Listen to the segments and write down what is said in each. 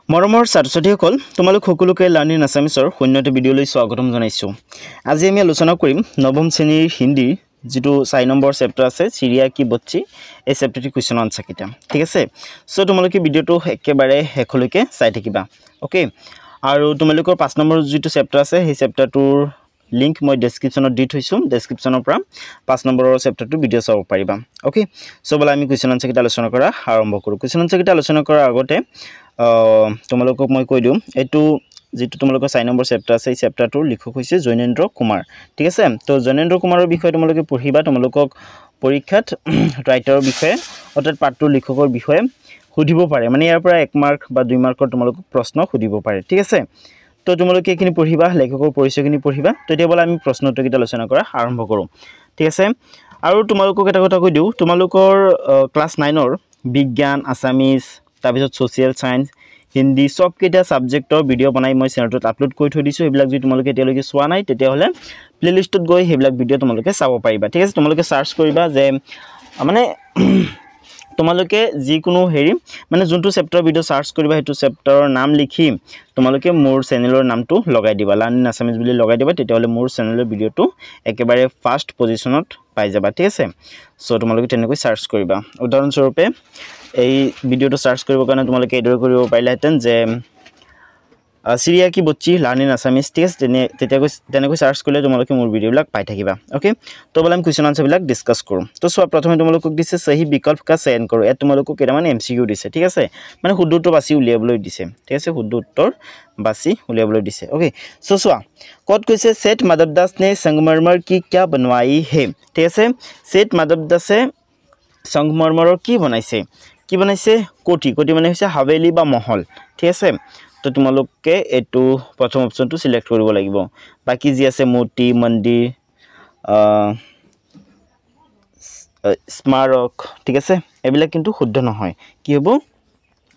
মৰমৰ ছাত্ৰ-ছাত্ৰীসকল তোমালোক সকলোকে লাৰ্নিং আছামিছৰ শূন্যতে ভিডিঅ'লৈ স্বাগতম জনাইছোঁ। আজি আমি আলোচনা কৰিম নৱম শ্ৰেণীৰ হিন্দীৰ যেটো 4 নম্বৰ চেপ্টাৰ আছে চিৰিয়া কি বচ্চি এই চেপ্টাৰটি কুৱেশ্যন আনসাৰ কিটা ঠিক আছে। সো তোমালোকে ভিডিঅ'টো একেবাৰে শেষলৈকে চাই থাকিবা ওকে। আৰু তোমালোকৰ 5 নম্বৰ যেটো চেপ্টাৰ আছে সেই চেপ্টাৰটোৰ লিংক মই ডেসক্ৰিপচনত দি থৈছো। ডেসক্ৰিপচনৰ পৰা 5 নম্বৰৰ চেপ্টাৰটো ভিডিঅ' চাব পাৰিবা ওকে। সো বলা আমি কুৱেশ্যন আনসাৰ কিটা আলোচনা কৰা আৰম্ভ কৰো। কুৱেশ্যন আনসাৰ কিটা আলোচনা কৰাৰ আগতে তোমালোকক মই কৈ দিম এটো যেটো তোমালোকৰ 4 নম্বৰ চেপ্টাৰ আছে এই চেপ্টাৰটোৰ লিখক হৈছে জয়নেন্দ্ৰ কুমাৰ ঠিক আছে। তো জয়নেন্দ্ৰ কুমাৰৰ বিষয়ে তোমালোকে পঢ়িবা, তোমালোকক পৰীক্ষাত ৰাইটাৰৰ বিষয়ে অৰ্থাৎ পাঠটোৰ লিখকৰ বিষয়ে সুধিব পাৰে, মানে ইয়াৰ পৰা 1 মাৰ্ক বা 2 মাৰ্কৰ তোমালোকক প্ৰশ্ন সুধিব পাৰে ঠিক আছে। তো তোমালোকে এখিনি পঢ়িবা, লেখকৰ পৰিচয়খিনি পঢ়িবা। তো এতিয়া বলা আমি প্ৰশ্ন উত্তৰ কিটা আলোচনা কৰা আৰম্ভ কৰো ঠিক আছে। আৰু তোমালোকক এটা কথা কৈ দিও, তোমালোকৰ ক্লাস 9ৰ বিজ্ঞান, আছামিজ, তাৰপিছত সোশিয়েল সায়েন্স, হিন্দী সব কেটা সাবজেক্টৰ ভিডিও বনাই মই চেনেলত আপলোড কৰি থৈ দিছো। এইবিলাক যদি তোমালোকে এতিয়ালৈকে চোৱা নাই তেতিয়া হলে প্লেলিষ্টত গৈ সেইবিলাক ভিডিও তোমালোকে চাব পাৰিবা ঠিক আছে। তোমালোকে সাৰ্চ কৰিবা যে মানে তোমালোকে যিকোনো হেৰি মানে যোনটো চেপ্টাৰ ভিডিও সাৰ্চ কৰিবা হেতু চেপ্টাৰৰ নাম লিখি তোমালোকে মোৰ চেনেলৰ নামটো লগাই দিবা, লাৰ্নিং আছামিজ বুলি লগাই দিবা, তেতিয়া হলে মোৰ চেনেলৰ ভিডিওটো একেবাৰে ফাৰ্স্ট পজিশনত পাই যাবা ঠিক আছে। সো তোমালোকে তেনেকৈ সাৰ্চ কৰিবা। উদাহৰণ স্বৰূপে এই ভিডিওটো সাৰ্চ কৰিবৰ কাৰণে তোমালোকে এডৰ কৰিব পাৰিলাহেঁতেন যে চিৰিয়া কি বচ্চি লাৰ্নিং আছামিজ ঠিক আছে। তেনেকৈ সাৰ্চ কৰিলে তোমালোকে মোৰ ভিডিওবিলাক পাই থাকিবা ওকে। তো বলা আমি কুৱেশ্যন আনসাৰ বিলাক ডিসকাস কৰো। তো সব প্ৰথমে তোমালোকক দিছে সহি বিকল্প কা চয়ন কৰো। এত তোমালোকক কেটামান এমসিকিউ দিছে ঠিক আছে, মানে শুদ্ধ উত্তৰ বাছি উলিয়াবলৈ দিছে ঠিক আছে, শুদ্ধ উত্তৰ বাছি উলিয়াবলৈ দিছে ওকে। সো চোৱা কত কৈছে सेठ माधव दास ने संगमरमर की क्या बनवाई है ঠিক আছে। सेठ माधव दासे संगमरमৰৰ কি বনাইছে, কি বনাইছে কোটি, কোটি মানে হৈছে হাভেলি বা মহল ঠিক আছে। তো তোমালোকে এটো প্ৰথম অপচনটো সিলেক্ট কৰিব লাগিব। বাকি যি আছে মূৰ্তি, মন্দিৰ, স্মাৰক ঠিক আছে, এবিলাক কিন্তু শুদ্ধ নহয়। কি হ'ব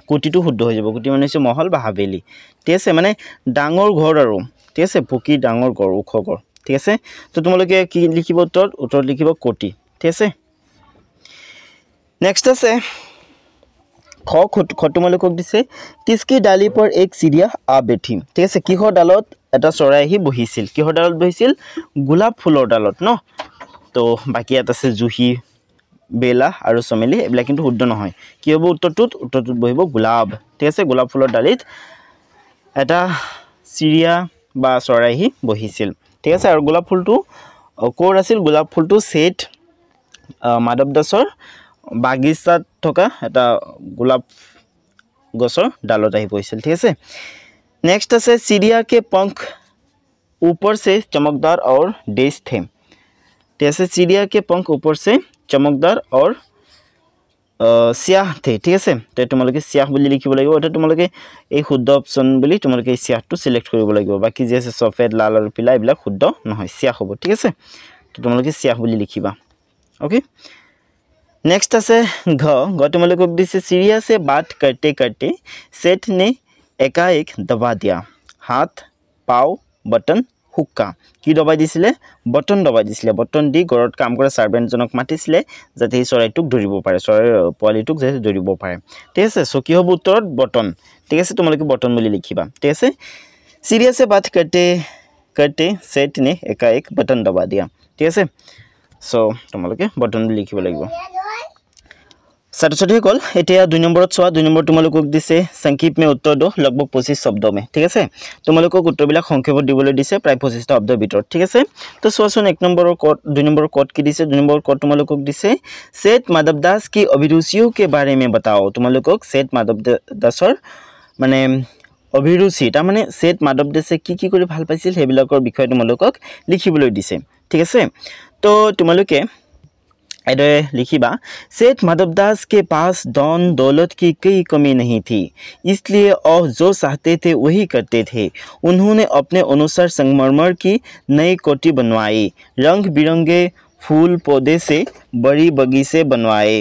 কোটিটো শুদ্ধ হৈ যাব। কোটি মানে হৈছে মহল বা হাভেলি ঠিক আছে, মানে ডাঙৰ ঘৰ আৰু ঠিক আছে, পকি ডাঙৰ ঘৰ, ওখ ঘৰ ঠিক আছে। তো তোমালোকে কি লিখিব উত্তৰত লিখিব কোটি ঠিক আছে। नेक्स्ट আছে খ তোমালোকক দিছে किसकी डाली पर एक चिड़िया आ बैठी ঠিক আছে। কিহৰ ডালত এটা চৰাই আহি বহিছিল, কিহৰ ডালত বহিছিল গোলাপ ফুলৰ ডালত ন। তো বাকি ইয়াত আছে জুহি, বেলা আৰু চমেলি, এবিলাক কিন্তু শুদ্ধ নহয়। কি হ'ব উত্তৰটোত বহিব গোলাপ ঠিক আছে। গোলাপ ফুলৰ ডালিত এটা চিৰিয়া বা চৰাই আহি বহিছিল ঠিক আছে। আৰু গোলাপ ফুলটো ক'ৰ আছিল, গোলাপ ফুলটো सेठ माधव दासৰ বাগিচাত থকা এটা গোলাপ গছৰ ডালত আহি পৰিছিল ঠিক আছে। नेक्स्ट আছে चिड़िया के पंख ऊपर से चमकदार और डेज थे ठीक আছে। चिड़िया के पंख ऊपर से चमकदार और स्याह थे ঠিক আছে। তো তোমালোকে স্যাহ বুলি লিখিব লাগিব, এটা তোমালোকে এই শুদ্ধ অপচন বুলি তোমালোকে এই স্যাহটো সিলেক্ট কৰিব লাগিব। বাকি যি আছে সফেদ, লাল আৰু পিলা এইবিলাক শুদ্ধ নহয়, স্যাহ হ'ব ঠিক আছে। তো তোমালোকে স্যাহ বুলি লিখিবা ওকে। नेक्स्ट আছে ঘ তোমালোকক দিছে চিৰিয়া से बात करते करते सेठ ने एकाएक दबा दिया हाथ पाव बटन हुक्का। কি দবাই দিছিলে, বটন দবাই দিছিলে। বটন দি ঘৰত কাম কৰা সাৰ্ভেন্টজনক মাতিছিলে যাতে এই চৰাইটোক ধৰিব পাৰে, চৰাইৰ পোৱালিটোক যাতে ধৰিব পাৰে ঠিক আছে। সো কি হ'ব উত্তৰত বটন ঠিক আছে, তোমালোকে বটন বুলি লিখিবা ঠিক আছে। চিৰিয়া से बात करते करते सेठ ने एकाएक बटन दबा दिया ঠিক আছে। সো তোমালোকে বটন বুলি লিখিব লাগিব। ছাত্ৰ-ছাত্ৰীসকল এতিয়া 2 নম্বৰত চোৱা। 2 নম্বৰ তোমালোকক দিছে সংক্ষিপ্ত में उत्तर दो लगभग 25 शब्दों में ঠিক আছে। তোমালোকক উত্তৰবিলাক সংক্ষেপত দিবলৈ দিছে প্ৰায় 25টা শব্দৰ ভিতৰত ঠিক আছে। তো চোৱাচোন 1 নম্বৰৰ কোড 2 নম্বৰৰ কোড কি দিছে। 2 নম্বৰৰ কোড তোমালোকক দিছে सेठ माधव दास की अभिरुचियों के बारे में बताओ। তোমালোকক सेठ माधव दासৰ মানে অভিৰুচি, তাৰ মানে सेठ माधव दासे কি কৰি ভাল পাইছিল সেইবিলাকৰ বিষয়ে তোমালোকক লিখিবলৈ দিছে ঠিক আছে। তো তোমালোকে ऐसे लिखिबा सेठ माधव दास के पास धन दौलत की कोई कमी नहीं थी, इसलिए और जो चाहते थे वही करते थे। उन्होंने अपने अनुसार संगमरमर की नई कोठी बनवाई, रंग बिरंगे फूल पौधे से बड़ी बगीचे बनवाए।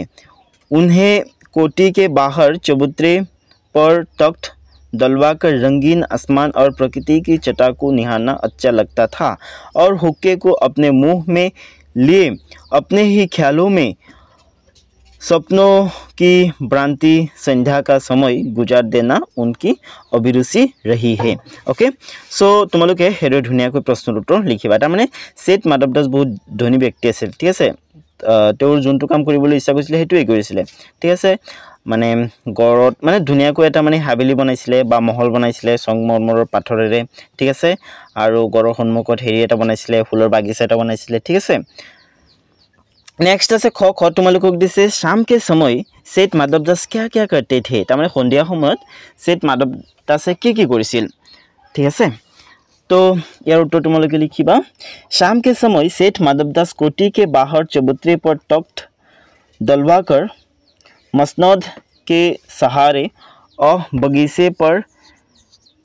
उन्हें कोठी के बाहर चबूतरे पर तख्त डलवाकर रंगीन आसमान और प्रकृति की छटा को निहारना अच्छा लगता था, और हुक्के को अपने मुंह में लिए अपने ही ख्यालों में सपनों की भ्रांति संध्या का समय गुजार देना उनकी अभिरुचि रही है ओके सो तुम्हारे हेरे धुनियाকৈ प्रश्न उत्तर लिखिबा तार माने सेठ माधव दास बहुत धनी व्यक्ति আছিল ठीक আছে তেওঁৰ যোনটো কাম কৰিবলৈ ইচ্ছা কৰিছিল হেতুই কৰিছিল ঠিক আছে মানে গড়ত মানে ধুনিয়াকৈ এটা মানে হাবেলি বনাইছিলে বা মহল বনাইছিলে সংগমৰমৰৰ পাথৰেৰে ঠিক আছে আৰু গড়ৰ সন্মুখত হেৰি এটা বনাইছিলে ফুলৰ বাগিচা এটা বনাইছিলে ঠিক আছে नेक्स्ट আছে খ খ তোমালোকক দিছে शाम के समय सेठ माधव दास क्या क्या करते थे तारमाने সন্ধিয়া সময়ত सेठ माधव दासे কি কৰিছিল ঠিক আছে तो यार उत्तर तुम्हारे लिखिबा शाम के समय सेठ माधव दास कोठी के बाहर चबूतरे पर तख्त डलवाकर मसनद के सहारे और बगीचे पर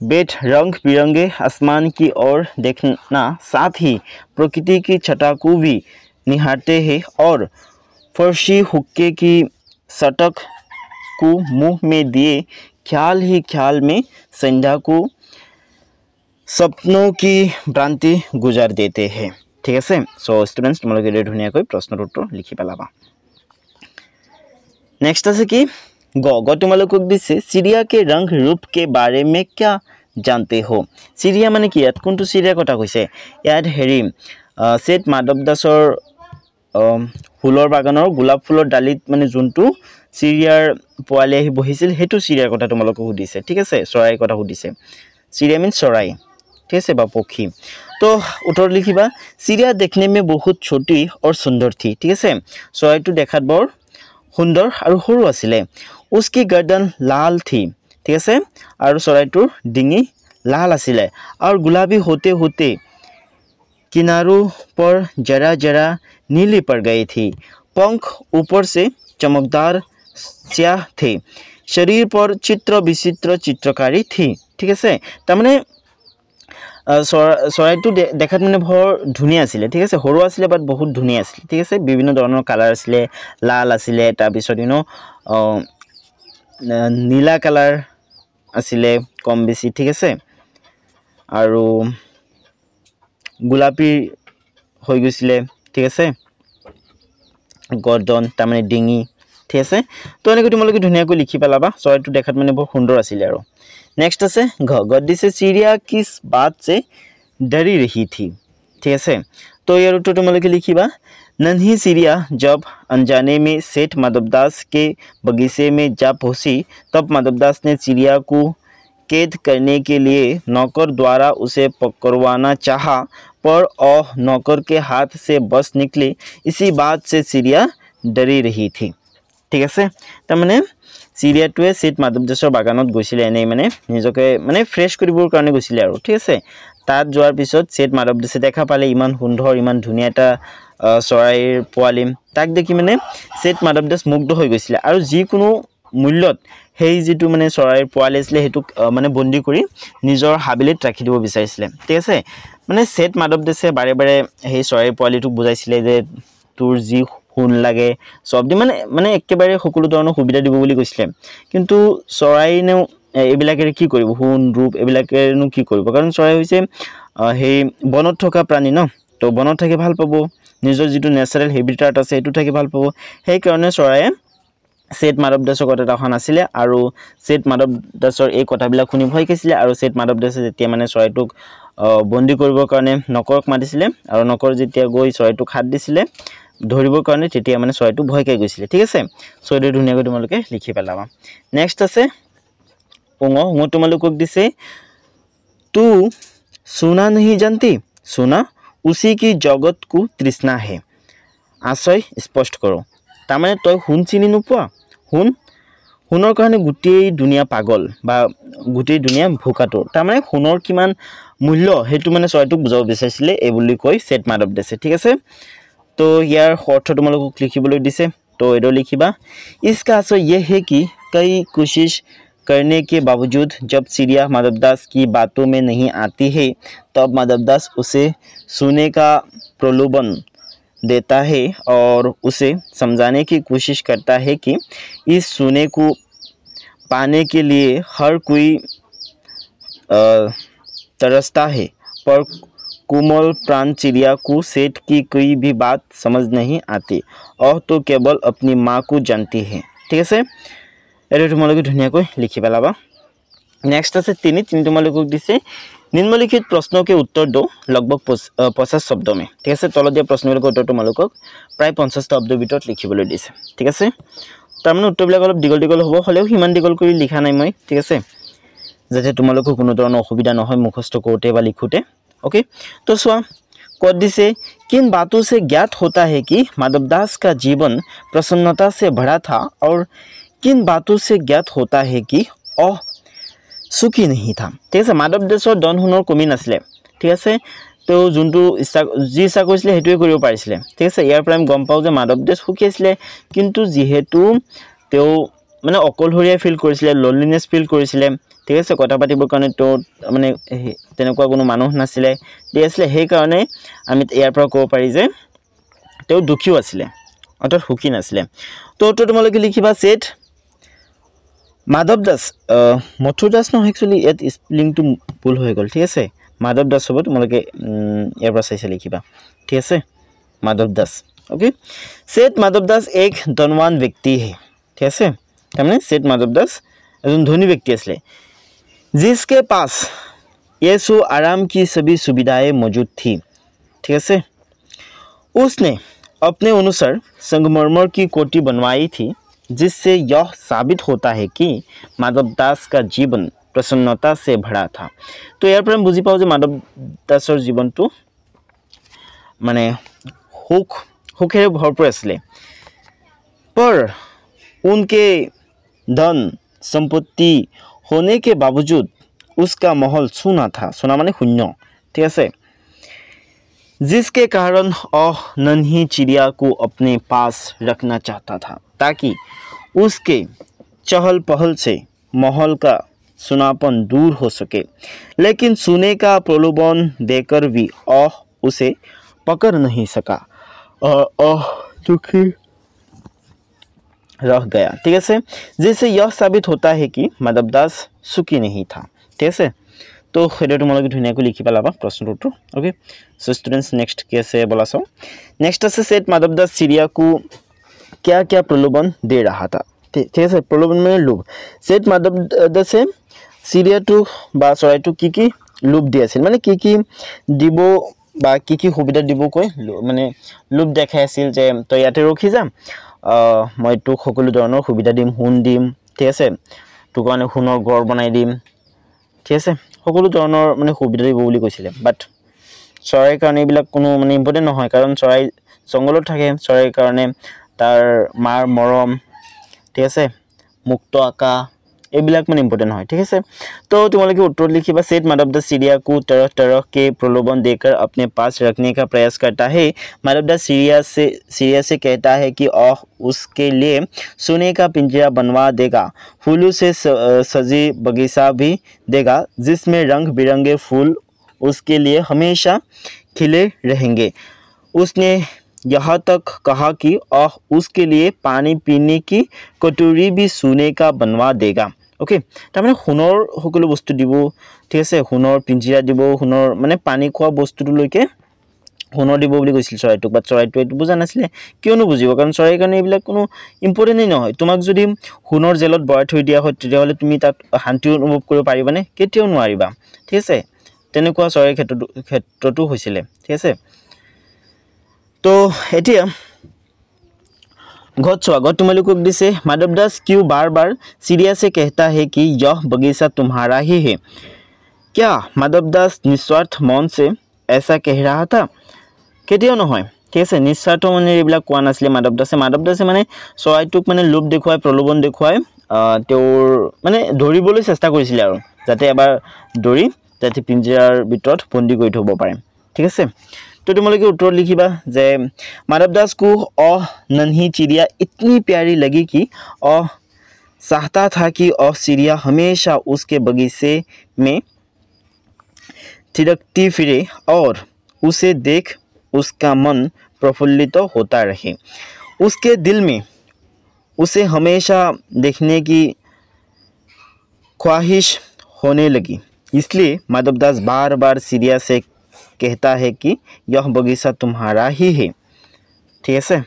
बैठ रंग बिरंगे आसमान की ओर देखना साथ ही प्रकृति की छटा को भी निहारते हैं और फर्शी हुक्के की सटक को मुंह में दिए ख्याल ही ख्याल में संध्या को सपनों की भ्रांति गुजार देते हैं ठीक है सो स्टूडेंट्स तुम लोग धुनियाকৈ प्रश्न उत्तर लिखि पेलाबा नेक्स्ट আছে কি ग तुमलोকক दिसे चिड़िया के रंग रूप के बारे में क्या जानते हो चिड़िया माने কি ইয়াত কোনটো চিৰিয়া কথা কৈছে ইয়াত হেৰি सेठ माधव दासर ফুলৰ বাগানৰ গোলাপ ফুলৰ ডালিত মানে যোনটো চিৰিয়াৰ পোৱালি আহি বহিছিল হেতু চিৰিয়াৰ কথা তোমালোকক সুধিছে ঠিক আছে চৰাইৰ কথা সুধিছে চিৰিয়া মিন্स চৰাই ठीक है बा पक्षी तो उत्तर लिखिबा चिड़िया देखने में बहुत छोटी और सुंदर थी ठीक है चराइटो देखात बर सुंदर और सरू आसिले उसकी गर्दन लाल थी ठीक है और चराइटोर डिंगी लाल आसिले और गुलाबी होते होते किनारों पर जरा जरा नीली पड़ गई थी पंख ऊपर से चमकदार स्याह थे शरीर पर चित्र विचित्र चित्रकारी थी ठीक है तारमाने চৰাইটো দেখাত মানে ভৰ ধুনিয়া আছিল ঠিক আছে সৰু আছিল বাট বহুত ধুনিয়া আছিল ঠিক আছে বিভিন্ন ধৰণৰ কালাৰ আছিল লাল আছিল তাৰ পিছত নীলা কালাৰ আছিল কম বেছি ঠিক আছে আৰু গোলাপী হৈ গৈছিল ঠিক আছে গৰ্দন তাৰমানে ডিঙি ঠিক আছে তো এনেকৈ তোমালোকে ধুনিয়াকৈ লিখি পেলাবা চৰাইটো দেখাত মানে বহুত সুন্দৰ আছিল আৰু नेक्स्ट আছে घ गद्दी से चिड़िया किस बात से डरी रही थी ठीक है तो यार उत्तर तुम्हारे लिखिबा नन्ही चिड़िया जब अनजाने में सेठ माधव दास के बगीचे में जा पहुंची तब माधव दास ने चिड़िया को कैद करने के लिए नौकर द्वारा उसे पकड़वाना चाहा पर नौकर के हाथ से बस निकली इसी बात से चिड़िया डरी रही थी ठीक है तारमाने চিৰিয়াটোৱে सेठ माधव दासৰ বাগানত গৈছিল এনে মানে নিজকে মানে ফ্ৰেশ কৰিবৰ কাৰণে গৈছিল আৰু ঠিক আছে তাত যোৱাৰ পিছত सेठ माधव दासे দেখা পালে ইমান সুন্দৰ ইমান ধুনিয়া এটা চৰাইৰ পোৱালি তাক দেখি মানে सेठ माधव दास মুগ্ধ হৈ গৈছিল আৰু যিকোনো মূল্যত হেই যেটো মানে চৰাইৰ পোৱালি আছিল হেতু মানে বন্দী কৰি নিজৰ হাবিলিত ৰাখি দিব বিচাৰিছিল ঠিক আছে মানে सेठ माधव दासे বাৰে বাৰে হেই চৰাইৰ পোৱালিটোক বুজাইছিল যে তোৰ যি हुन लागे सब दी माने माने एकेबारे सकलो धৰণৰ সুবিধা দিব বুলি কৈছিল কিন্তু চৰাইনে এবিলাকে কি কৰিব हुन रूप এবিলাকেনো কি কৰিব কাৰণ চৰাই হৈছে হেই বনত থকা প্ৰাণী ন তো বনত থাকি ভাল পাব নিজৰ যেটো ন্যাচাৰাল হেবিটাট আছে এটো থাকি ভাল পাব সেই কাৰণে চৰায়ে सेठ माधव दासৰ কথা এখন আছিল আৰু सेठ माधव दासৰ এই কথাবিলাক শুনি ভয় খাইছিল আৰু सेठ माधव दासे যেতিয়া মানে চৰাইটোক বন্দী কৰিবৰ কাৰণে নকৰক মাতিছিল আৰু নকৰ যেতিয়া গৈ চৰাইটোক হাত দিছিল ধৰিবৰ কাৰণে তেতিয়া মানে চৰাইটো ভয় খাই গৈছিল ঠিক আছে সো এটো ধুনিয়াকৈ তোমালোকে লিখি পেলাবা নেক্সট আছে উঙ তোমালোকক দিছে तू सुना नहीं जानती सुना उसी की जगत को तृष्णा है आशय स्पष्ट करो तारमाने तय हुन चिनि नुपुआ हुনৰ কাৰণে গুটেই দুনিয়া পাগল বা গুটেই দুনিয়া ভোকাটো তাৰমানে हुনৰ কিমান মূল্য হেতু মানে চৰাইটোক বুজাব বিচাৰিছিল এই বুলি কৈ सेठ माधव दासे ঠিক আছে तो यार अर्थ तुमलोक लिखिबोलै दिसे तो एडो लिखिबा इसका आशय यह है कि कई कोशिश करने के बावजूद जब चिड़िया माधव दास की बातों में नहीं आती है तब माधव दास उसे सुनने का प्रलोभन देता है और उसे समझाने की कोशिश करता है कि इस सुने को पाने के लिए हर कोई तरसता है पर कोमल प्राण चिड़िया को सेठ की कोई भी बात समझ नहीं आती और तो केवल अपनी माँ को जानती है ठीक আছে এইটো তোমালোকে ধুনীয়াকৈ লিখি পেলাবা नेक्स्ट আছে তিনি তোমালোকক দিছে निम्नलिखित प्रश्नों के उत्तर दो लगभग 50 शब्दों में ठीक है तल दिया प्रश्नबिलकर उत्तर तुम्हारा प्राय 50 शब्दर ভিতৰত লিখিবলৈ দিছে ঠিক আছে তাৰমানে উত্তৰবিলাক অলপ দীঘল দীঘল হ'ব হলেও হিমান দীঘল কৰি লিখা নাই মই ঠিক আছে যাতে তোমালোকৰ কোনো ধৰণৰ অসুবিধা নহয় মুখস্থ কৰোতে বা লিখোতে ओके तो चुआ कत दिसे किन बातों से ज्ञात होता है कि माधवदास का जीवन प्रसन्नता से भरा था और किन बातों से ज्ञात होता है कि सुखी नहीं था ठीक है माधवदासर धन सोणर कमी नाছিলে ठीक है तो जो इच्छा जी इच्छा কৰিছিলে হেতুৱে কৰিব পাৰিছিলে ঠিক আছে ইয়াৰ পৰা আমি গম পাও যে মাধৱদাস সুখী আছিলে কিন্তু যেহেতু তেও মানে অকলহৰীয়া ফিল কৰিছিলে লনলিনেছ ফিল কৰিছিলে ঠিক আছে কথা পাতিবৰ কাৰণে তো মানে তেনেকুৱা কোনো মানুহ নাছিলে ঠিক আছে সেই কাৰণে আমি ইয়াৰ পৰা ক'ব পাৰি যে তেও দুখীও আছিলে অৰ্থাৎ সুখী নাছিলে তো তো তোমালোকে লিখিবা সেট माधवदास मथुरदास न एक्चुअली एट स्पेलिंग तो भूल हो गल ठीक है माधवदास हम तुम्हारे यार चाइसे लिखा ठीक है माधवदास ओके सेठ माधवदास एक धनवान व्यक्ति है ठीक है तमाने सेठ माधवदास एजन धनी व्यक्ति आছিলে जिसके पास ये सो आराम की सभी सुविधाएं मौजूद थी ठीक है उसने अपने अनुसार संगमरमर की कोठी बनवाई थी जिससे यह साबित होता है कि माधवदास का जीवन प्रसन्नता से भरा था तो यार पर हम बुझी पाओ माधवदासर जीवन तो माने सुखेरे भरपूर आছিলে पर उनके धन संपत्ति होने के बावजूद उसका महल सूना था सूना माने शून्य ठीक है जिसके कारण नन्ही चिड़िया को अपने पास रखना चाहता था ताकि उसके चहल पहल से महल का सुनापन दूर हो सके लेकिन सोने का प्रलोभन देकर भी उसे पकड़ नहीं सका और दुखी रह गया ठीक है जिससे यह साबित होता है कि माधवदास सुखी नहीं था ठीक है तो ये तुम्हारे धुनिया लिखि पेलाबा प्रश्न उत्तर ओके सो स्टूडेंट्स नेक्स्ट की आसे बोला चाओ नेक्स्ट आसे सेठ माधवदास चिड़िया को क्या क्या प्रलोभन दे रहा था ठीक है प्रलोभन में लोभ सेठ माधवदासे चिड़िया बा चराइटो की लोभ दी आछिल माने की দিব बा की सुविधा দিব কৈ माने लोभ देखाइ आछिल जे तो याते रखि जाम মই তোক সকলো ধৰণৰ সুবিধা দিম সোণ দিম ঠিক আছে তোক মানে সোণৰ ঘৰ বনাই দিম ঠিক আছে সকলো ধৰণৰ মানে সুবিধা দিব বুলি কৈছিলে বাট চৰাইৰ কাৰণে এইবিলাক কোনো মানে ইম্পৰ্টেন্ট নহয় কাৰণ চৰাই জংগলত থাকে চৰাইৰ কাৰণে तार मार मरम ठीक है मुक्त आका এইবিলাক মানে ইম্পৰ্টেন্ট হয় ঠিক আছে তো তোমালোকে उत्तर लिखिबा सेठ माधवदास चिड़िया को तरह तरह के प्रलोभन देकर अपने पास रखने का प्रयास करता है माधवदास चिड़िया से कहता है कि उसके लिए सोने का पिंजरा बनवा देगा फूलों से सजी बगीचा भी देगा जिसमें रंग बिरंगे फूल उसके लिए हमेशा खिले रहेंगे उसने यहाँ तक कहा कि उसके लिए पानी पीने की कटोरी भी सोने का बनवा देगा ओके तारमाने सोनर सकलो बस्तु দিব ঠিক আছে সোণৰ পিঞ্জিৰা দিব সোণৰ মানে পানী খোৱা বস্তুটোলৈকে সোণৰ দিব বুলি কৈছিল চৰাইটোক বা চৰাইটো এটো বুজা নাছিলে কিয়নো বুজিব কাৰণ চৰাইৰ কাৰণে এইবিলাক কোনো ইম্পৰ্টেন্ট নহয় তোমাক যদি সোণৰ জেলত বৰাই থৈ দিয়া হয় তেতিয়াহলে তুমি তাত শান্তি অনুভৱ কৰিব পাৰিবানে কেতিয়াও নোৱাৰিবা ঠিক আছে তেনেকুৱা চৰাইৰ ক্ষেত্ৰটো হৈছিল ঠিক আছে तो एटिया घट तुम्हारे दिसे माधवदास क्यों बार बार चिड़िया से कहता है कि यह बगीचा तुम्हारा ही है क्या माधवदास निस्वार्थ मन से ऐसा कह रहा था केतियाও নহয় ঠিক আছে নিস্বাৰ্থ মানে এইবিলাক কোৱা নাছিলে মাধৱদাসে মানে চৰাইটোক মানে লোভ দেখুৱাই প্ৰলোভন দেখুৱাই তেওঁৰ মানে ধৰিবলৈ চেষ্টা কৰিছিল আৰু যাতে এবাৰ ধৰি যাতে পিঞ্জৰাৰ ভিতৰত বন্দী কৰি থব পাৰে ঠিক আছে तो तुम्हारे उत्तर लिखिबा जे माधवदास को नन्ही चिड़िया इतनी प्यारी लगी कि चाहता था कि चिड़िया हमेशा उसके बगीचे में थिरकती फिरे और उसे देख उसका मन प्रफुल्लित होता रहे उसके दिल में उसे हमेशा देखने की ख्वाहिश होने लगी इसलिए माधवदास बार बार चिड़िया से कहता है कि यह बगीचा तुम्हारा ही है। ठीक है,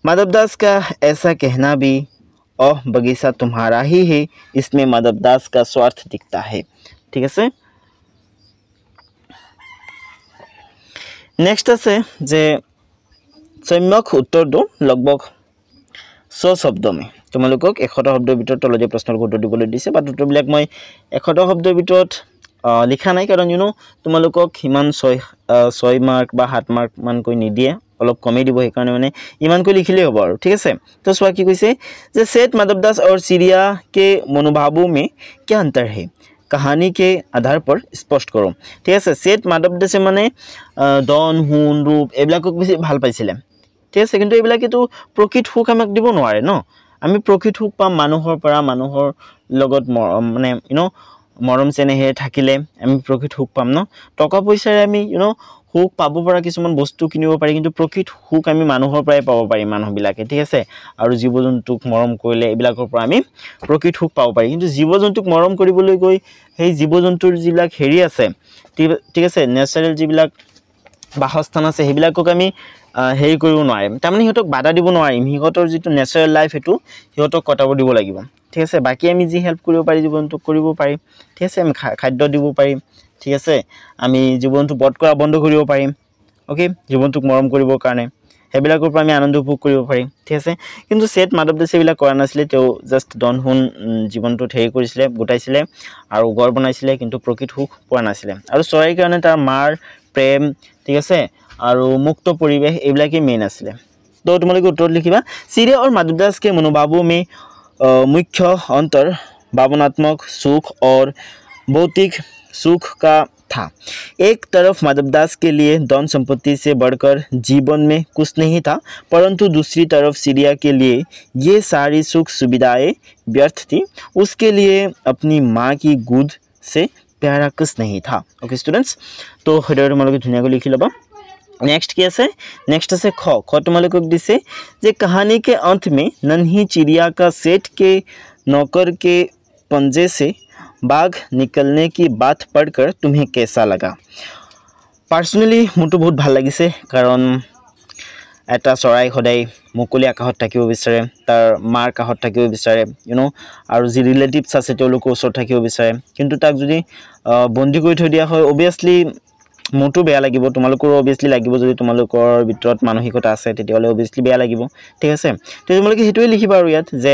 माधवदास का ऐसा कहना भी ओह बगीचा तुम्हारा ही है, इसमें माधवदास का स्वार्थ दिखता है। ठीक है, नेक्स्ट আছে যে सम्यक उत्तर दो लगभग 100 शब्द में। তোমালোকক 100টা শব্দৰ ভিতৰত তলতে প্ৰশ্নৰ উত্তৰ দিবলৈ দিছে, বাট উত্তৰবিলাক মই 100টা শব্দৰ ভিতৰত লিখা নাই, কাৰণ তোমালোকক ইমান 6 মাৰ্ক বা 7 মাৰ্ক মানকৈ নিদিয়ে, অলপ কমেই দিব, সেইকাৰণে মানে ইমানকৈ লিখিলেই হ'ব আৰু। ঠিক আছে, তো চোৱা কি কৈছে যে सेठ माधवदास और चिड़िया के मनोभावों में क्या अंतर है, कहानी के आधार पर स्पष्ट करो। ठीक है, सेठ माधवदासे মানে দন হুন ৰূপ এইবিলাকক বেছি ভাল পাইছিলে। ঠিক আছে, কিন্তু এইবিলাকেতো প্ৰকৃত সুখ আমাক দিব নোৱাৰে ন। আমি প্ৰকৃত সুখ পাম মানুহৰ পৰা, মানুহৰ লগত মানে মৰম চেনেহে থাকিলে আমি প্ৰকৃত সুখ পাম ন। টকা পইচাৰে আমি সুখ পাব পৰা কিছুমান বস্তু কিনিব পাৰি, কিন্তু প্ৰকৃত সুখ আমি মানুহৰ পৰাই পাব পাৰিম মানুহবিলাকে। ঠিক আছে, আৰু জীৱ জন্তুক মৰম কৰিলে এইবিলাকৰ পৰা আমি প্ৰকৃত সুখ পাব পাৰি। কিন্তু জীৱ জন্তুক মৰম কৰিবলৈ গৈ সেই জীৱ জন্তুৰ যিবিলাক হেৰি আছে, ঠিক আছে, নেচাৰেল যিবিলাক বাসস্থান আছে সেইবিলাকক আমি হেৰি কৰিব নোৱাৰিম, তাৰমানে সিহঁতক বাধা দিব নোৱাৰিম, সিহঁতৰ যিটো নেচাৰেল লাইফ সেইটো সিহঁতক কটাব দিব লাগিব। ঠিক আছে, বাকী আমি যি হেল্প কৰিব পাৰি জীৱ জন্তুক কৰিব পাৰিম। ঠিক আছে, আমি খাদ্য দিব পাৰিম। ঠিক আছে, আমি জীৱ জন্তু বধ কৰা বন্ধ কৰিব পাৰিম। অ'কে, জীৱ জন্তুক মৰম কৰিবৰ কাৰণে সেইবিলাকৰ পৰা আমি আনন্দ উপভোগ কৰিব পাৰিম। ঠিক আছে, কিন্তু सेठ माधवदासे এইবিলাক কৰা নাছিলে, তেওঁ জাষ্ট দন হুন জীৱনটোত হেৰি কৰিছিলে, গোটাইছিলে আৰু ঘৰ বনাইছিলে, কিন্তু প্ৰকৃত সুখ পোৱা নাছিলে। আৰু চৰাইৰ কাৰণে তাৰ মাৰ প্ৰেম, ঠিক আছে, আৰু মুক্ত পৰিৱেশ এইবিলাকেই মেইন আছিলে। তো তোমালোকে উত্তৰত লিখিবা चिड़िया और माधवदास के मनोभावों में मुख्य अंतर भावनात्मक सुख और भौतिक सुख का था। एक तरफ माधवदास के लिए धन संपत्ति से बढ़कर जीवन में कुछ नहीं था, परंतु दूसरी तरफ चिड़िया के लिए ये सारी सुख सुविधाएं व्यर्थ थी। उसके लिए अपनी माँ की गोद से प्यारा कुछ नहीं था। ओके स्टूडेंट्स, तो সেইটো তোমালোকে ধুনীয়াকৈ লিখি ল'বা। नेक्स्ट কি আছে, नेक्स्ट আছে খ। খ তোমালোকক দিছে যে कहानी के अंत में नन्ही चिड़िया का सेठ के नौकर के पंजे से बाघ निकलने की बात पढ़कर तुम्हें कैसा लगा। पार्सनेली मोरতো बहुत ভাল লাগিছে, কাৰণ এটা চৰাই সদায় মুকলি আকাশত থাকিব বিচাৰে, তাৰ মাৰ কাষত থাকিব বিচাৰে, আৰু যি ৰিলেটিভছ আছে তেওঁলোকৰ ওচৰত থাকিব বিচাৰে, কিন্তু তাক যদি বন্দী কৰি থৈ দিয়া হয় অবভিয়াছলি মোৰতো বেয়া লাগিব, তোমালোকৰো অবভিয়াছলি লাগিব। যদি তোমালোকৰ ভিতৰত মানসিকতা আছে তেতিয়াহ'লে অবভিয়াছলি বেয়া লাগিব। ঠিক আছে, তো তোমালোকে সেইটোৱে লিখিবা আৰু ইয়াত যে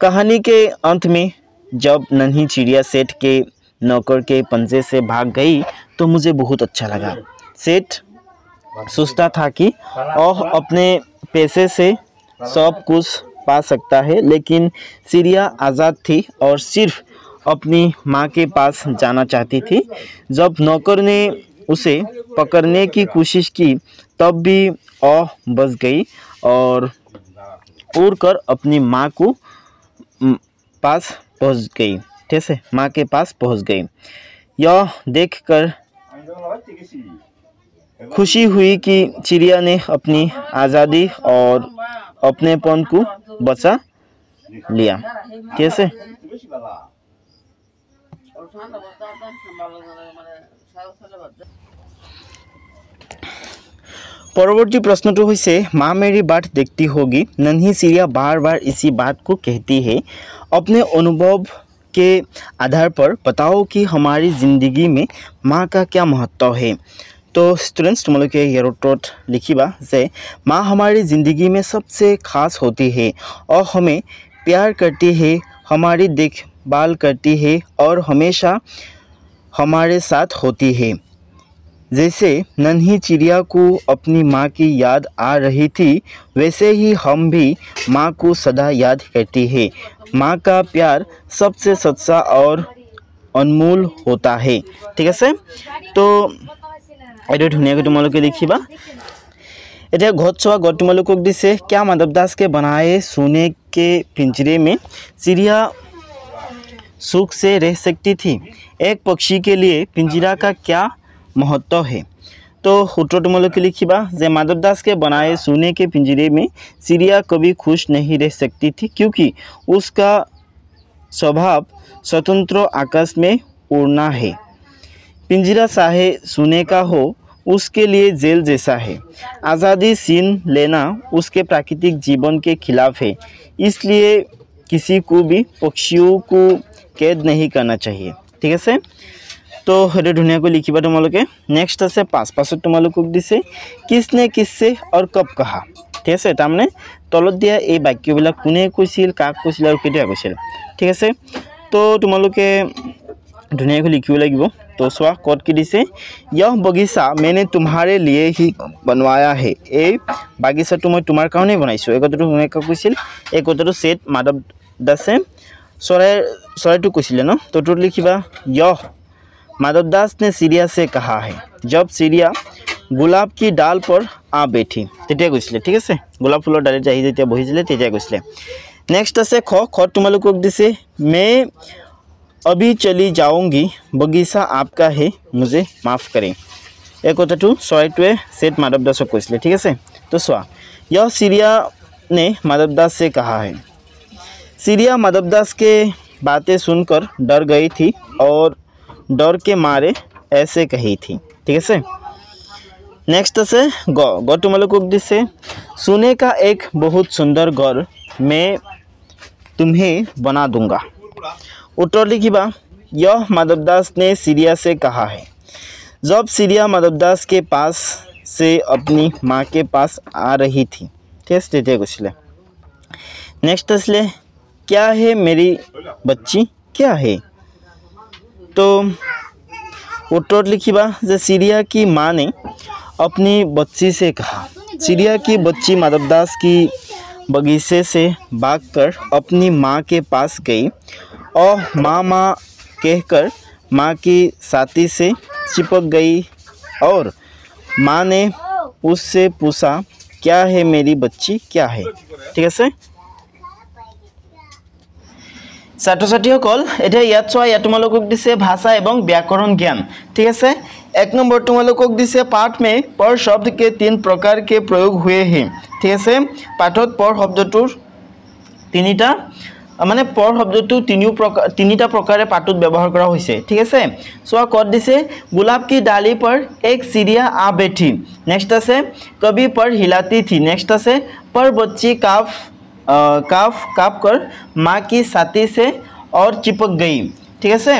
कहानी के अंत में जब नन्ही चिड़िया सेठ के नौकर के पंजे से भाग गई तो मुझे बहुत अच्छा लगा। सेठ सोचता था कि ओह अपने पैसे से सब कुछ पा सकता है, लेकिन चिड़िया आज़ाद थी और सिर्फ अपनी माँ के पास जाना चाहती थी। जब नौकर ने उसे पकड़ने की कोशिश की तब भी ओह बच गई और उड़कर अपनी माँ को पास पहुंच गई। ठीक है, माँ के पास पहुंच गई। यह देखकर खुशी हुई कि चिड़िया ने अपनी आज़ादी और अपनेपन को बचा लिया। ठीक है, परवर्ती प्रश्न तो हुई माँ मेरी बात देखती होगी। नन्ही चिड़िया बार बार इसी बात को कहती है। अपने अनुभव के आधार पर बताओ कि हमारी ज़िंदगी में माँ का क्या महत्व है। तो स्टूडेंट्स तुम्हारे यार उत्तर लिखिबा जे माँ हमारी ज़िंदगी में सबसे खास होती है और हमें प्यार करती है, हमारी देखभाल करती है और हमेशा हमारे साथ होती है। जैसे नन्ही चिड़िया को अपनी माँ की याद आ रही थी, वैसे ही हम भी माँ को सदा याद करती है। माँ का प्यार सबसे सच्चा और अनमोल होता है। ठीक है, तो ये धुनिया तुम्हारे लिखिबा। এতিয়া ঘট চোৱা। ঘট তোমালোকক দিছে क्या माधवदास के बनाए सोने के पिंजरे में चिड़िया सुख से रह सकती थी। एक पक्षी के लिए पिंजरा का क्या महत्व है। तो उत्तर तुम्हारे लिखिबा जे माधवदास के बनाए सोने के पिंजरे में चिड़िया कभी खुश नहीं रह सकती थी, क्योंकि उसका स्वभाव स्वतंत्र आकाश में उड़ना है। पिंजरा चाहे सोने का हो उसके लिए जेल जैसा है। आज़ादी छीन लेना उसके प्राकृतिक जीवन के खिलाफ है, इसलिए किसी को भी पक्षियों को कैद नहीं करना चाहिए। ठीक है, तो ये धुनियाকৈ लिखिबा तुम्हारे। नेक्स्ट आछे पाँचत तुम्हारोक दिसे किसने किससे और कब कहा। ठीक है, तारमाने तलत दिया ये वाक्यबिलाक कोने কৈছিল, काक কৈছিল और केতিয়া কৈছিল। ठीक है, तो तुम्हारोके धुनियाকৈ लिखिब लागिब। तो चुआ कत कि दिसे, यह बगीचा मैंने तुम्हारे लिए ही बनवाया है। ये बागिचाटो मैं तुम्हार कारण बनाइছো। এই কথাটো কোনে কৈছিল, এই কথাটো सेठ माधव दासे चराइटो কৈছিলে न। तो तोत लिखिबा यह माधव दास ने चिड़िया से कहा है जब चिड़िया गुलाब की डाल पर आ बैठी। तेतिया কৈছিলে। ठीक है, गोलाप फुলৰ डालित आহি যেতিয়া বহিছিলে তেতিয়া কৈছিলে। नेक्स्ट आछे ख तुम्हारोक दिसे मैं अभी चली जाऊंगी, बगीचा आपका है, मुझे माफ़ करें। एक कथाटो चराइटोए सेठ माधव दासक কৈছিলে। ठीक है, तो चुआ यह चिड़िया ने माधव दास से कहा है। चिड़िया माधव दास के बातें सुनकर डर गई थी और डर के मारे ऐसे कही थी। ठीक है, नेक्स्ट आछे ग तुम्हारोक दिसे सोने का एक बहुत सुंदर घर मैं तुम्हें बना दूंगा। उत्तर लिखिबा यह माधव दास ने चिड़िया से कहा है जब चिड़िया माधव दास के पास से अपनी माँ के पास आ रही थी। ठीक है, नेक्स्ट आछले क्या है मेरी बच्ची, क्या है। तो उत्तर लिखिबा जे चिड़िया की माँ ने अपनी बच्ची से कहा। चिड़िया की बच्ची माधव दास की बगीचे से भागकर अपनी माँ के पास गई और माँ माँ कहकर माँ की छाती से चिपक गई और माँ ने उससे पूछा क्या है मेरी बच्ची, क्या है। ठीक है, छात्र छात्रीসকল এতিয়া ইয়াত চোৱা, ইয়াত তোমালোকক দিছে ভাষা এবং व्याकरण ज्ञान। ठीक है, एक नंबर तुम्हारोक दिसे पाठ में पर शब्द के 3 प्रकार के प्रयोग हुए हैं। ठीक है, पाठत पर शब्दटोर तीनिटा माने पर शब्दटो तीनिटा प्रकारे पाठत व्यवहार करा होइसे। ठीक है, चुआ कत दिसे गुलाब की डाली पर एक चिड़िया आ बैठी। नेक्स्ट आछे कभी पर हिलाती थी। नेक्स्ट आछे पर बच्ची काफ कर माँ की छाती से और चिपक गई। ठीक है,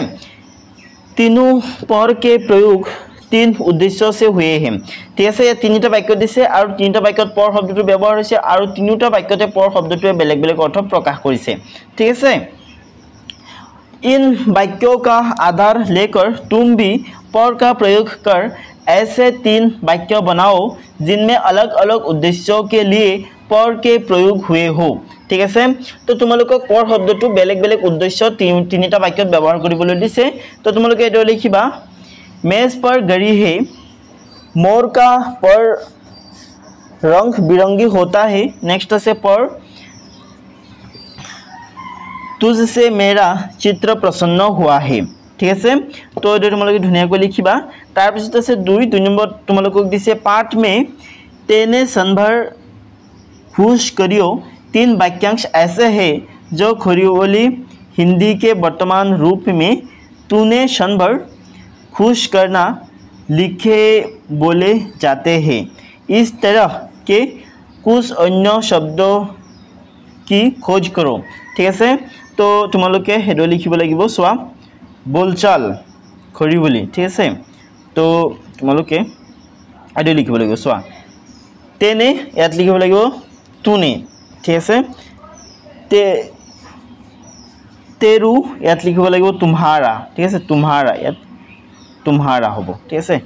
तीनों पर के प्रयोग 3 उद्देश्य से हुए हैं। ठीक है, ये तीनिटा वाक्य दिसे और तीनिटा वाक्यत पर शब्दटो व्यवहार होइसे और तीनिटा वाक्यते पर शब्दटोए बेलेग बेलेग अर्थ प्रकाश करिसे। ठीक है, इन वाक्यों का आधार लेकर तुम भी पर का प्रयोग कर ऐसे 3 वाक्य बनाओ जिनमें अलग अलग उद्देश्यों के लिए पर के प्रयोग हुए हो। ठीक है, तो तुम्हारोक पर शब्दटो बेलेग बेलेग उद्देश्य तीनिटा वाक्यत व्यवहार करिबोलै दिसे। तो तुम्हारोक एतो लिखिबा मेज पर गड़ी है, मोर का पर रंग बिरंगी होता है। नेक्स्ट से पर तुझसे मेरा चित्र प्रसन्न हुआ है। ठीक है, तो ये तुम्हारे धुनियाকৈ लिखिबा। तार पिছত आछे 2 नम्बर तुम्हारोक दिसे पाठ में तेने संभर खुश करियो 3 वाक्यांश ऐसे हैं जो खरीबोली हिंदी के वर्तमान रूप में तूने क्षण भर खुश करना लिखे बोले जाते हैं। इस तरह के कुछ अन्य शब्दों की खोज करो। ठीक है, तो तुम्हारोके हेडो लिखिब लागिब। चुआ बोलचाल खरीबोली। ठीक है, तो तुम्हारोके हेडो लिखिब लागिब। चुआ तेने यात लिखिब लागिब तूने। ठीक है, तेरू यात लिखिब लागिब तुम्हारा। ठीक है, तुम्हारा यात तुम्हारा होबो। ठीक है,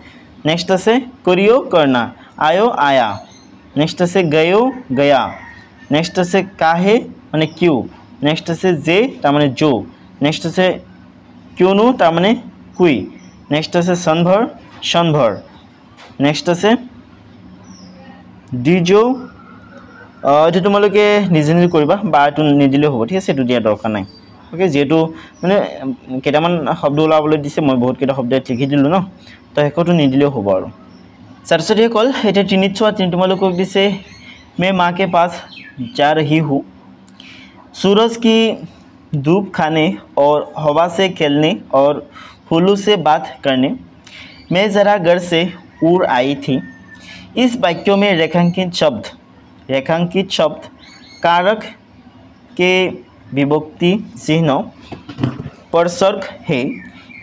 नेक्स्ट आछे करियो करना, आयो आया। नेक्स्ट आछे गयो गया। नेक्स्ट आछे काहे माने क्यों। नेक्स्ट आछे जे तार माने जो। नेक्स्ट आछे क्योंनु तार माने कुई। नेक्स्ट आछे सनभर सनभर। नेक्स्ट आछे डिजो ये तुम्हारोके निजे निजे करिबा बा एतु निदिले होबो। ठीक है, एतु दिया दरकार नाइ। ओके, जेहेतु माने केटामान शब्द ओलाबोलै दिसे मैं बहुत केटा शब्द लिखि दिलो न, तो हेकतो निदिले होबो। आरो छात्र छात्रीসকল एटा 3 चुआ 3 तुम्हारोक दिसे मैं माँ के पास जा रही हूँ, सूरज की धूप खाने और हवा से खेलने और फूलों से बात करने। मैं ज़रा घर से उड़ आई थी। इस वाक्य में रेखांकित शब्द कारक के विभक्ति चिन्ह परसर्ग है।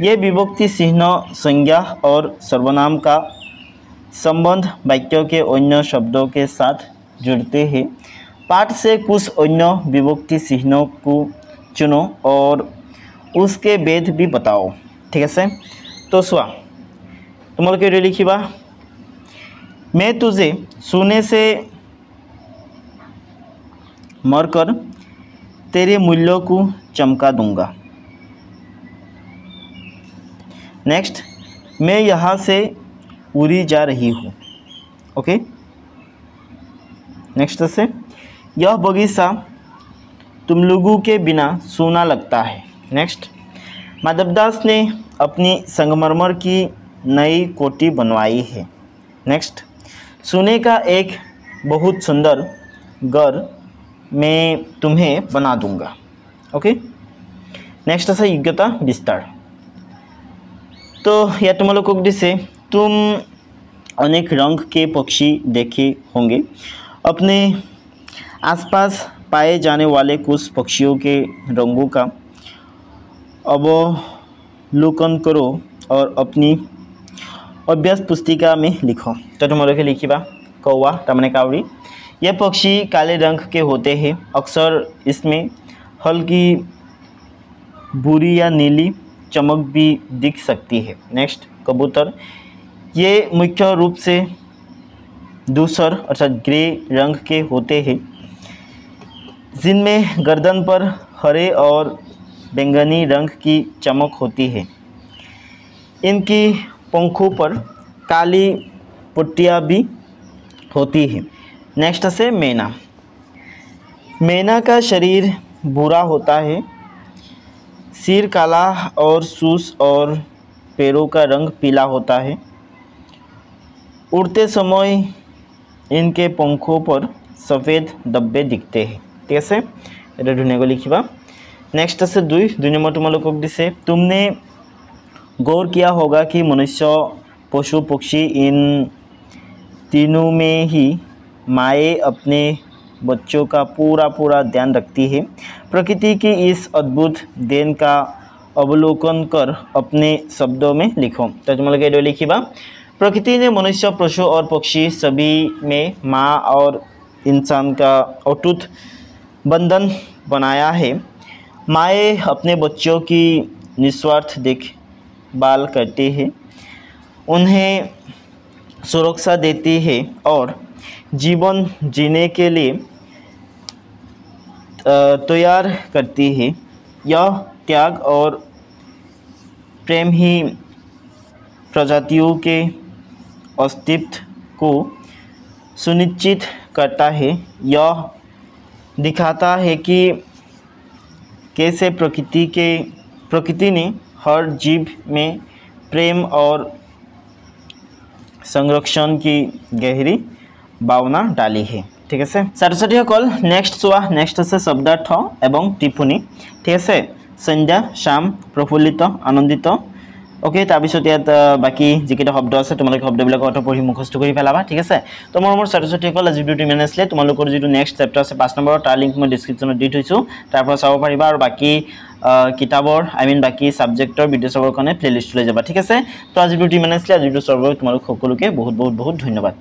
ये विभक्ति चिन्ह संज्ञा और सर्वनाम का संबंध वाक्य के अन्य शब्दों के साथ जुड़ते हैं। पाठ से कुछ अन्य विभक्ति चिन्हों को चुनो और उसके भेद भी बताओ। ठीक है, तो चुआ तुम्हारे लिखा, मैं तुझे सोने से मरकर तेरे मूल्यों को चमका दूंगा। नेक्स्ट, मैं यहाँ से उड़ी जा रही हूँ। ओके, नेक्स्ट से, यह बगीचा तुम लोगों के बिना सूना लगता है। नेक्स्ट, माधवदास ने अपनी संगमरमर की नई कोठी बनवाई है। नेक्स्ट, सोने का एक बहुत सुंदर घर मैं तुम्हें बना दूंगा। ओके, नेक्स्ट है योग्यता विस्तार। तो यह तुम्हारे दिसे तुम अनेक रंग के पक्षी देखे होंगे। अपने आसपास पाए जाने वाले कुछ पक्षियों के रंगों का अवलोकन करो और अपनी अभ्यास पुस्तिका में लिखो। तो तुम्हारे लिखा कौवा तमने कावड़ी। यह पक्षी काले रंग के होते हैं। अक्सर इसमें हल्की भूरी या नीली चमक भी दिख सकती है। नेक्स्ट, कबूतर। ये मुख्य रूप से धूसर अर्थात ग्रे रंग के होते हैं, जिनमें गर्दन पर हरे और बैंगनी रंग की चमक होती है। इनकी पंखों पर काली पट्टियाँ भी होती है। नेक्स्ट से मैना। मैना का शरीर भूरा होता है, सिर काला और सूस और पैरों का रंग पीला होता है। उड़ते समय इनके पंखों पर सफ़ेद धब्बे दिखते हैं। ठीक है, ये ढूंढने को लिखा। नेक्स्ट से दुई नंबर तुम्हारे दिसे, तुमने गौर किया होगा कि मनुष्य पशु पक्षी इन तीनों में ही माए अपने बच्चों का पूरा ध्यान रखती है। प्रकृति की इस अद्भुत देन का अवलोकन कर अपने शब्दों में लिखो। तो तुम्हारे लिखा, प्रकृति ने मनुष्य पशु और पक्षी सभी में माँ और इंसान का अटूट बंधन बनाया है। माएँ अपने बच्चों की निस्वार्थ देखभाल करती है, उन्हें सुरक्षा देती है और जीवन जीने के लिए तैयार करती है। यह त्याग और प्रेम ही प्रजातियों के अस्तित्व को सुनिश्चित करता है। यह दिखाता है कि कैसे प्रकृति ने हर जीव में प्रेम और संरक्षण की गहरी भावना डाली है। ठीक है, छात्र छात्री सकल नेक्स्ट चुआ। नेक्स्ट से शब्दार्थ एवं टिप्पणी। ठीक है, संध्या, शाम, प्रफुल्लित, आनंदित। ओके, तारपिছত यात बाकी जिकेटा शब्द আছে তোমালোকে শব্দবিলাকৰ অৰ্থ পঢ়ি মুখস্থ কৰি পেলাবা। ঠিক আছে, তো মোৰ ছাত্ৰ ছাত্ৰীসকল আজি ভিডিঅ'টো ইমান আছিলে। তোমালোকৰ যিটো নেক্সট চেপ্টাৰ আছে 5 নম্বৰ, তাৰ লিংক মই ডিছক্ৰিপশ্যনত দি থৈছোঁ, তাৰ পৰা চাব পাৰিবা। আৰু বাকি কিতাপৰ বাকি ছাবজেক্টৰ ভিডিঅ' চাবৰ কাৰণে প্লেলিষ্ট লৈ যাবা। ঠিক আছে, তো আজি ভিডিঅ'টো ইমান আছিলে। আজি ভিডিঅ' চাবৰ বাবে তোমালোক সকলোকে বহুত ধন্যবাদ।